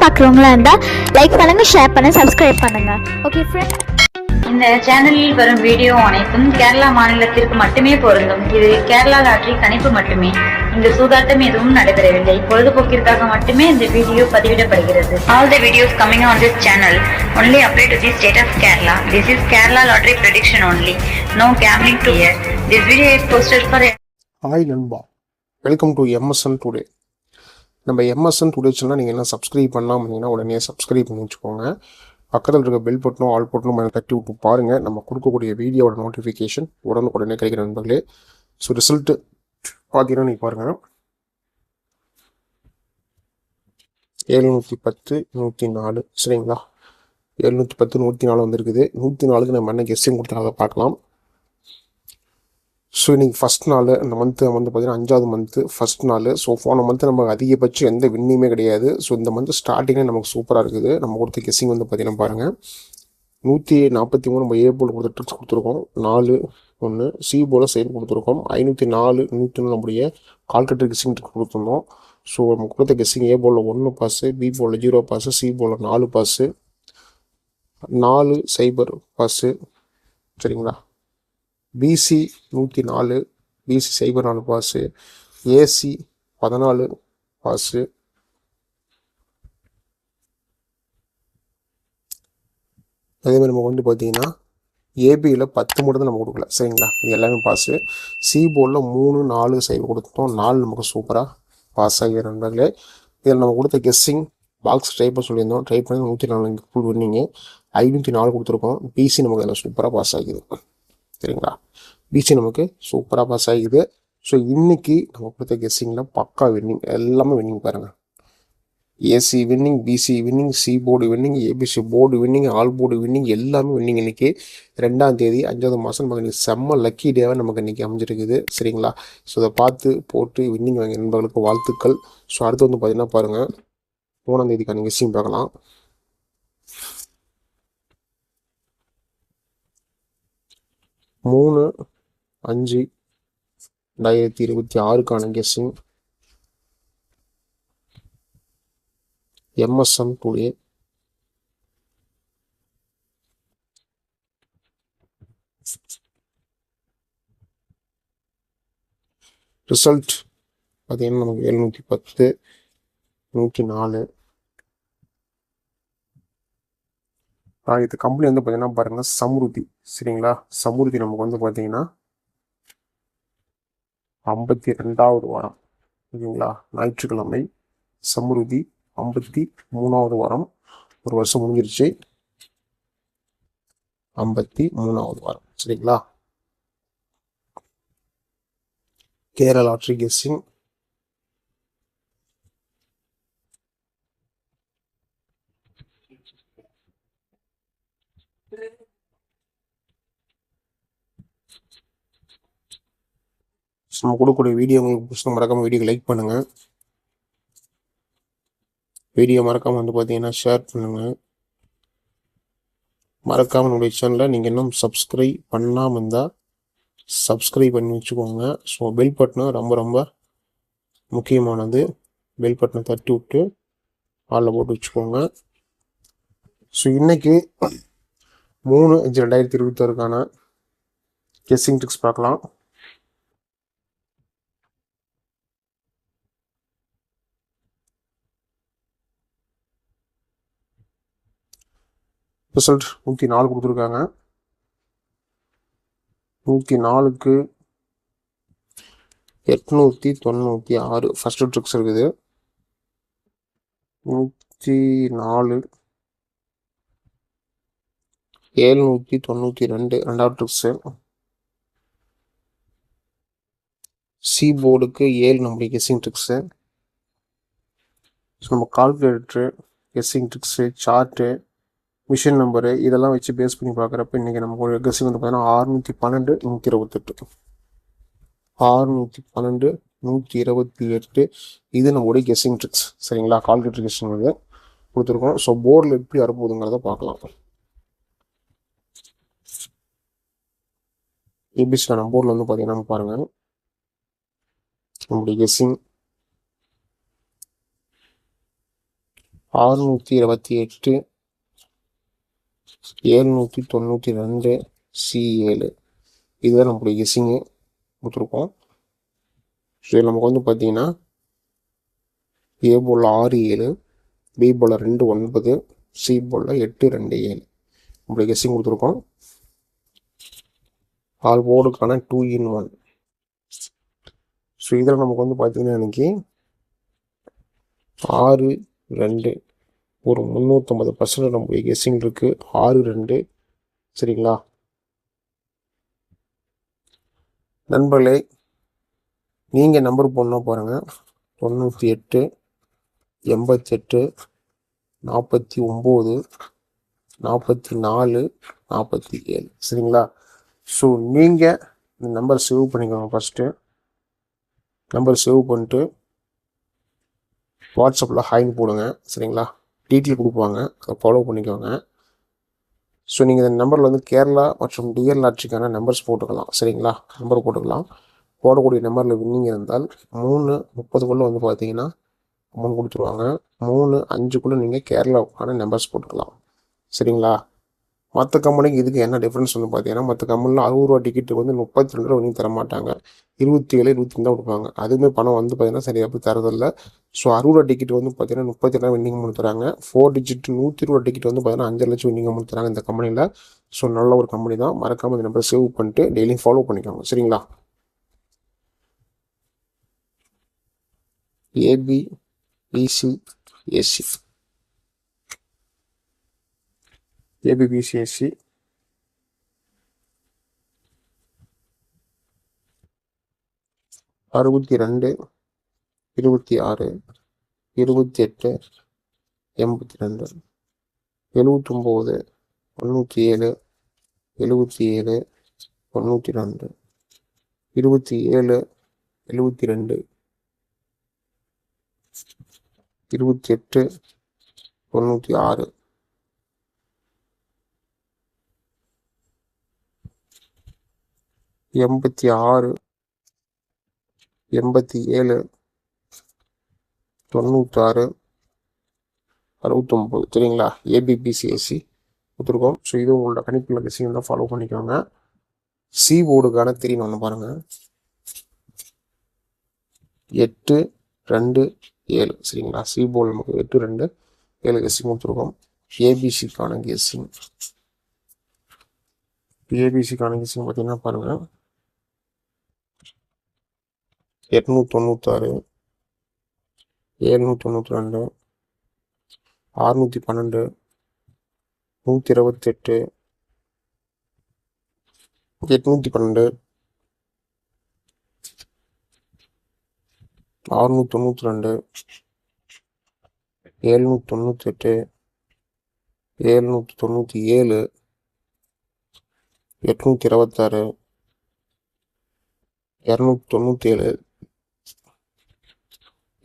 பார்க்குறவங்களா இருந்தால் லைக் பண்ணுங்கள், ஷேர் பண்ணுங்கள், சப்ஸ்கிரைப் பண்ணுங்கள். ஓகே ஃப்ரெண்ட், இந்த சேனலில் வரும் வீடியோ அனைத்தும் கேரளா மாநிலத்திற்கு மட்டுமே பொருந்தும். இது கேரளா லாட்டரி கணிப்பு மட்டுமே. இங்கு சூதாட்டம் எதுவும் நடைபெறவில்லை. பொழுதுபோக்கிற்காக மட்டுமே இந்த video பதிவிடப்படுகிறது. All the videos coming on this channel only apply to the state of Kerala. This is Kerala lottery prediction only. No gambling to here. This video is posted for. Hi நண்பா, welcome to MSN today. நம்ம MSN today channel நீங்கள் என்ன subscribe பண்ணாமல் இருந்தீங்கன்னா உடனே subscribe பண்ணி வச்சுக்கோங்க. பக்கத்தில் இருக்க பெல் பட்டனும் ஆல் பட்டனும் தட்டி விட்டு பாருங்கள். நம்ம கொடுக்கக்கூடிய வீடியோட நோட்டிஃபிகேஷன் உடனே கிடைக்கிற நண்பர்களே. ஸோ ரிசல்ட்டு பார்த்தீங்கன்னா நீங்கள் பாருங்கள், 710 104 சரிங்களா. 710 104 வந்துருக்குது. 104க்கு நம்ம என்ன கெஸ்ஸிங் கொடுத்தாங்க பார்க்கலாம். ஸோ இன்றைக்கி ஃபஸ்ட் நாள், இந்த மந்த்து பார்த்தீங்கன்னா 5வது மந்த்து ஃபஸ்ட் நாள். ஸோ போன மந்த்து நமக்கு அதிகபட்சம் எந்த வின்னியுமே கிடையாது. ஸோ இந்த மந்த்து ஸ்டார்டிங்கே நமக்கு சூப்பராக இருக்குது. நம்ம கொடுத்த கெஸ்ஸிங் பார்த்தீங்கன்னா பாருங்கள், 143 நம்ம ஏ போல் கொடுத்த ட்ரிக்ஸ் கொடுத்துருக்கோம். 4-1 சி போல் சைன் கொடுத்துருக்கோம். 504 104 நம்முடைய கால்குலேட்டர் கெஸ்ஸிங் ட்ரிக் கொடுத்துருந்தோம். ஸோ நம்ம கொடுத்த கெஸ்ஸிங் ஏ போலில் 1 பாஸு, பி போலில் 0 பாஸு, சி போலில் 4 பாஸு, 4-0 பாஸு சரிங்களா. PC 104, PC 04 pass, AC 14 pass, அதேமாதிரி நம்ம பார்த்தீங்கன்னா ஏபியில் 10 மட்டும் தான் நம்ம கொடுக்கல சரிங்களா. இது எல்லாமே பாஸு. சி போர்டில் 3-4 கொடுத்தோம். 4 நமக்கு சூப்பராக பாஸ் ஆகிய நண்பர்களே. இதில் நம்ம கொடுத்த கெஸ்ஸிங் பாக்ஸ் ட்ரை பண்ண சொல்லியிருந்தோம். ட்ரை பண்ணி 104 ஃபுல் வின்னிங்கு 504 கொடுத்துருக்கோம். பிசி நமக்கு அதில் சூப்பராக பாஸ் ஆகிது சரிங்களா. பிசி நமக்கு சூப்பராக பாஸ் ஆகிது. ஸோ இன்றைக்கி நம்ம கொடுத்த கெஸ்ஸிங்கில் பக்கா வின்னிங், எல்லாமே வின்னிங் பாருங்கள். AC winning, PC winning, C board winning, ABC board winning, all board winning, எல்லாமே வின்னிங். இன்றைக்கி 2ஆம் தேதி 5வது மாதம் நமக்கு இன்றைக்கி செம்ம லக்கி டேவாக நமக்கு இன்றைக்கி அமைஞ்சிருக்குது சரிங்களா. ஸோ அதை பார்த்து போட்டு வின்னிங் வாங்க நண்பர்களுக்கு வாழ்த்துக்கள். ஸோ அடுத்து பார்த்தீங்கன்னா பாருங்கள், 3ஆம் தேதிக்கான கெஸ்ஸிங் பார்க்கலாம். 3-5-2026க்கான கெஸ்ஸிங் எம்எஸ்என் டுடே. ரிசல்ட் பார்த்தீங்கன்னா நமக்கு 710 104. இது கம்பெனி பார்த்தீங்கன்னா பாருங்கள் சம்ருதி சரிங்களா. சம்ருதி நமக்கு பார்த்தீங்கன்னா 52வது வாரம் ஓகேங்களா. ஞாயிற்றுக்கிழமை சம்ருதி 53வது வாரம். ஒரு வருஷம் முடிஞ்சிருச்சு. 53வது வாரம் சரிங்களா. கேரளா லாட்டரி கெஸ்ஸிங் நம்ம கொடுக்கக்கூடிய வீடியோ உங்களுக்கு பிடிச்சா மறக்காமல் வீடியோக்கு லைக் பண்ணுங்கள். வீடியோ மறக்காமல் பார்த்தீங்கன்னா ஷேர் பண்ணுங்கள். மறக்காமல் நம்முடைய சேனலை நீங்கள் இன்னும் சப்ஸ்கிரைப் பண்ணாமல் இருந்தால் சப்ஸ்கிரைப் பண்ணி வச்சுக்கோங்க. ஸோ பெல் பட்டனை ரொம்ப முக்கியமானது. பெல் பட்டனை தட்டி விட்டு ஆளில் போட்டு வச்சுக்கோங்க. ஸோ இன்றைக்கி 3-5-2026க்கான கெஸ்ஸிங் ட்ரிக்ஸ் பார்க்கலாம். ரிசல்ட் 104 கொடுத்துருக்காங்க. 104க்கு 896 ஃபஸ்ட்டு ட்ரிக்ஸ் இருக்குது. 104 792 2வது ட்ரிக்ஸு. சி போர்டுக்கு 7 நம்முடைய கெஸ்ஸிங் ட்ரிக்ஸு. ஸோ நம்ம calculator, guessing tricks, chart, machine number இதெல்லாம் வச்சு பேஸ் பண்ணி பார்க்குறப்ப இன்றைக்கி நமக்கு ஒரு கெஸ்ஸிங் பார்த்தீங்கன்னா 612 128 612 128. இது நம்மளுடைய கெஸ்ஸிங் ட்ரிக்ஸ் சரிங்களா. கால்குலேட்டர் கெஸ்ஸிங் கொடுத்துருக்கோம். ஸோ போர்டில் எப்படி வரப்போகுதுங்கிறத பார்க்கலாம். ஏபிசிக்கான போர்டில் பார்த்தீங்கன்னா பாருங்கள், நம்முடைய கெஸ்ஸிங் 628 792 C7 இதுதான் நம்மளுடைய கெஸ்ஸிங்கு கொடுத்துருக்கோம். ஸோ இதில் நமக்கு வந்து பார்த்தீங்கன்னா ஏ போல் 6-7, பி போல் 2-9, சி போல் 8-2-7 நம்மளுடைய கெஸ்ஸிங் கொடுத்துருக்கோம். All போர்டுக்கான 2-in-1. ஸோ இதில் நமக்கு வந்து பார்த்தீங்கன்னா எனக்கு 6-2 ஒரு 350% நம்மளுடைய கெஸ்ஸிங் இருக்குது. 6-2 சரிங்களா நண்பர்களே. நீங்கள் நம்பர் போடணும் பாருங்கள். 98 88 49 44 47 சரிங்களா. ஸோ நீங்கள் இந்த நம்பர் சேவ் பண்ணிக்கோங்க. ஃபஸ்ட்டு நம்பர் சேவ் பண்ணிட்டு வாட்ஸ்அப்பில் ஹாய்னு போடுங்க சரிங்களா. டீட்டெயில் கொடுப்பாங்க, அதை ஃபாலோ பண்ணிக்கோங்க. ஸோ நீங்கள் இந்த நம்பரில் வந்து கேரளா மற்றும் டிஎல் லாட்ரிக்கான நம்பர்ஸ் போட்டுக்கலாம் சரிங்களா. நம்பர் போட்டுக்கலாம். போடக்கூடிய நம்பரில் வின்னிங் இருந்தால் 3:30 வந்து பார்த்தீங்கன்னா அமௌண்ட் கொடுத்துருவாங்க. 3:05 நீங்கள் கேரளாவுக்கான நம்பர்ஸ் போட்டுக்கலாம் சரிங்களா. மற்ற கம்பெனிக்கு இதுக்கு என்ன டிஃப்ரென்ஸ் வந்து பார்த்தீங்கன்னா, மற்ற கம்பெனியில் 60 ரூபா டிக்கெட்டு வந்து 32 ரூபா தர மாட்டாங்க. 27 22 தான் கொடுப்பாங்க. அதுவுமே பணம் வந்து பார்த்தீங்கன்னா சரியாக போய் தரதில்லை. ஸோ 60 ரூபா டிக்கெட் வந்து பார்த்தீங்கன்னா 32 வின்னிங் அமௌண்ட் தராங்க. 4 டிஜிட் 120 ரூபா டிக்கெட் வந்து பார்த்தீங்கன்னா 5 லட்சம் வின்னிங் அமௌண்ட் தராங்க இந்த கம்பெனியில். ஸோ நல்ல ஒரு கம்பெனி தான். மறக்காமல் இந்த நம்பரை சேவ் பண்ணிட்டு டெய்லியும் ஃபாலோ பண்ணிக்கோங்க சரிங்களா. ABBCAC ABBCAC 62 26 28 82 79 97 77 92 27 72 28 96 86 87 96 69 சரிங்களா. ABBCAC கொடுத்துருக்கோம். ஸோ இது உங்களோட கணிப்பில் கெஸ்ஸிங் தான் ஃபாலோ பண்ணிக்கோங்க. சி போர்டுக்கான 3 ஒன்று பாருங்கள். 8-2-7 சரிங்களா. சி போர்டு நமக்கு 8-2-7 கெஸ்ஸிங் கொடுத்துருக்கோம். ஏபிசிக்கான கெஸ்ஸிங் பார்த்தீங்கன்னா பாருங்கள். 896 792 612 128 812 692 798 797 826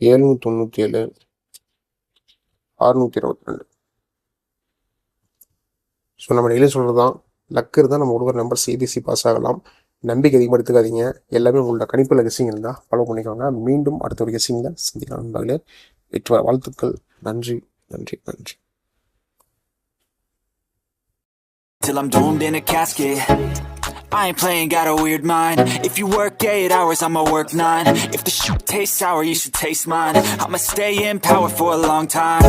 297 797 622. ஸோ நம்ம டெய்லி சொல்கிறது தான், லக் இருந்தால் நம்ம கொடுக்குற நம்பர் சிபிஎஸ்சி பாஸ் ஆகலாம். நம்பிக்கை அதிகமாக எடுத்துக்காதீங்க. எல்லாமே உங்களோட கணிப்பில் கெஸ்ஸிங் இருந்தால் ஃபாலோ பண்ணிக்கோங்க. மீண்டும் அடுத்த ஒரு கெஸ்ஸிங்கில் சந்திக்கலாம் நண்பர்களே. வெற்றி வாழ்த்துக்கள். நன்றி நன்றி நன்றி. Till I'm doomed in a casket, I ain't playing, got a weird mind. If you work 8 hours, I'ma work 9. If the shit tastes sour, you should taste mine. I'ma stay in power for a long time.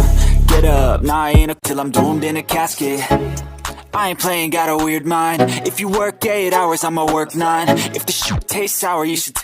Get up, nah, I ain't till I'm doomed in a casket. I ain't playing, got a weird mind. If you work 8 hours, I'ma work 9. If the shit tastes sour, you should